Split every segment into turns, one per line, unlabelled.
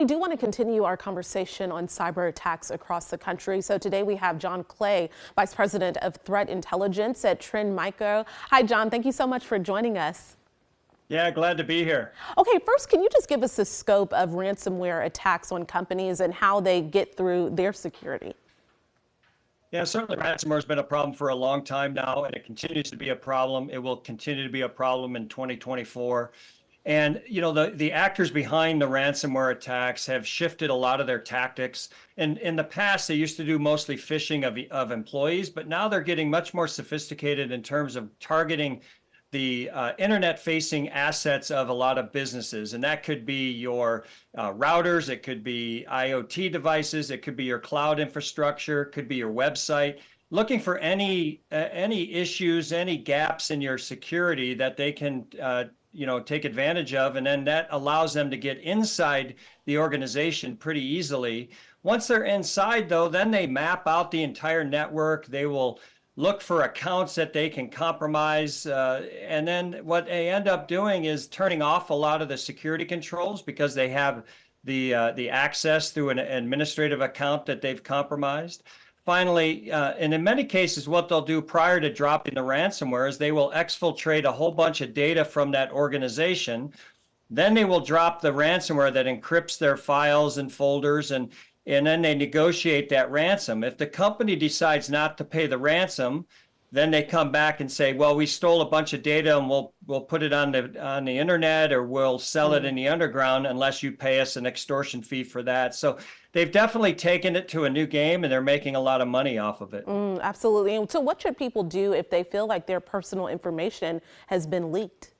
We do want to continue our conversation on cyber attacks across the country. So today we have Jon Clay, Vice President of Threat Intelligence at Trend Micro. Hi, Jon. Thank you so much for joining us.
Yeah, glad to be here.
Okay, first, can you just give us the scope of ransomware attacks on companies and how they get through their security?
Yeah, certainly ransomware has been a problem for a long time now, and it continues to be a problem. It will continue to be a problem in 2024. And the actors behind the ransomware attacks have shifted a lot of their tactics. And in the past, they used to do mostly phishing of employees, but now they're getting much more sophisticated in terms of targeting the internet-facing assets of a lot of businesses. And that could be your routers, it could be IoT devices, it could be your cloud infrastructure, it could be your website. Looking for any issues, any gaps in your security that they can take advantage of, and then that allows them to get inside the organization pretty easily. Once they're inside, though, then they map out the entire network. They will look for accounts that they can compromise, and then what they end up doing is turning off a lot of the security controls because they have the access through an administrative account that they've compromised. Finally, and in many cases, what they'll do prior to dropping the ransomware is they will exfiltrate a whole bunch of data from that organization. Then they will drop the ransomware that encrypts their files and folders, and then they negotiate that ransom. If the company decides not to pay the ransom, then they come back and say, well, we stole a bunch of data and we'll put it on the internet, or we'll sell it in the underground unless you pay us an extortion fee for that. So they've definitely taken it to a new game, and they're making a lot of money off of it.
Absolutely. And so what should people do if they feel like their personal information has been leaked?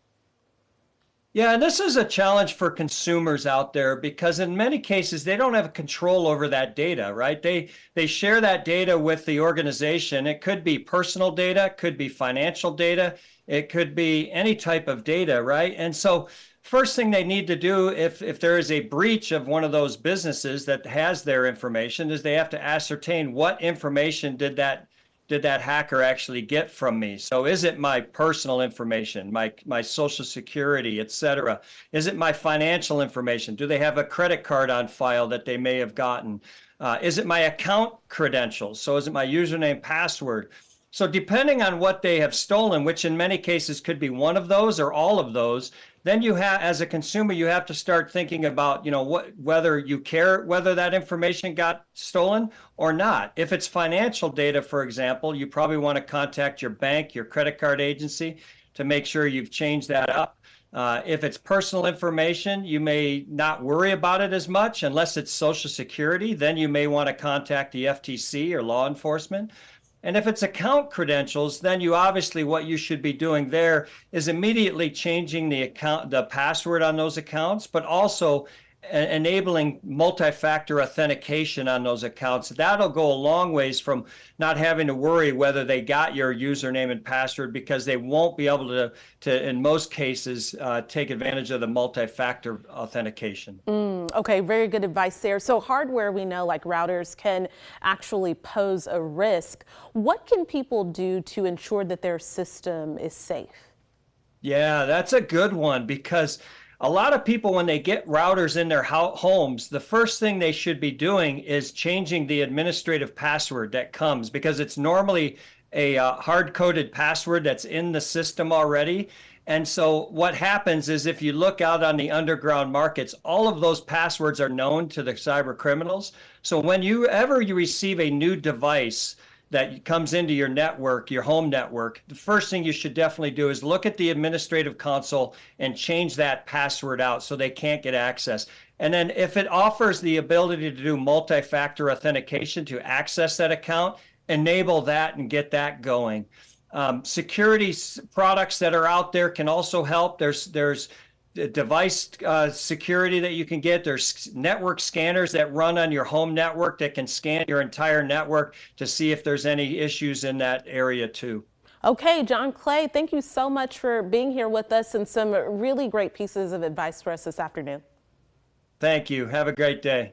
Yeah, and this is a challenge for consumers out there because in many cases, they don't have control over that data, right? They share that data with the organization. It could be personal data, it could be financial data, it could be any type of data, right? And so first thing they need to do if there is a breach of one of those businesses that has their information is they have to ascertain what information did that hacker actually get from me? So is it my personal information, my social security, et cetera? Is it my financial information? Do they have a credit card on file that they may have gotten? Is it my account credentials? So is it my username, password? So depending on what they have stolen, which in many cases could be one of those or all of those, then you have, as a consumer, you have to start thinking about, whether you care whether that information got stolen or not. If it's financial data, for example, you probably want to contact your bank, your credit card agency to make sure you've changed that up. If it's personal information, you may not worry about it as much unless it's Social Security. Then you may want to contact the FTC or law enforcement. And if it's account credentials, then what you should be doing there is immediately changing the password on those accounts, but also enabling multi-factor authentication on those accounts. That'll go a long ways from not having to worry whether they got your username and password, because they won't be able to in most cases, take advantage of the multi-factor authentication.
Okay, very good advice there. So hardware, we know, like routers, can actually pose a risk. What can people do to ensure that their system is safe?
Yeah, that's a good one, because a lot of people, when they get routers in their homes, the first thing they should be doing is changing the administrative password that comes, because it's normally a hard-coded password that's in the system already. And so what happens is, if you look out on the underground markets, all of those passwords are known to the cyber criminals. So when you receive a new device that comes into your network, your home network, the first thing you should definitely do is look at the administrative console and change that password out so they can't get access. And then if it offers the ability to do multi-factor authentication to access that account, enable that and get that going. Security products that are out there can also help. There's device security that you can get. There's network scanners that run on your home network that can scan your entire network to see if there's any issues in that area too.
Okay, Jon Clay, thank you so much for being here with us and some really great pieces of advice for us this afternoon.
Thank you. Have a great day.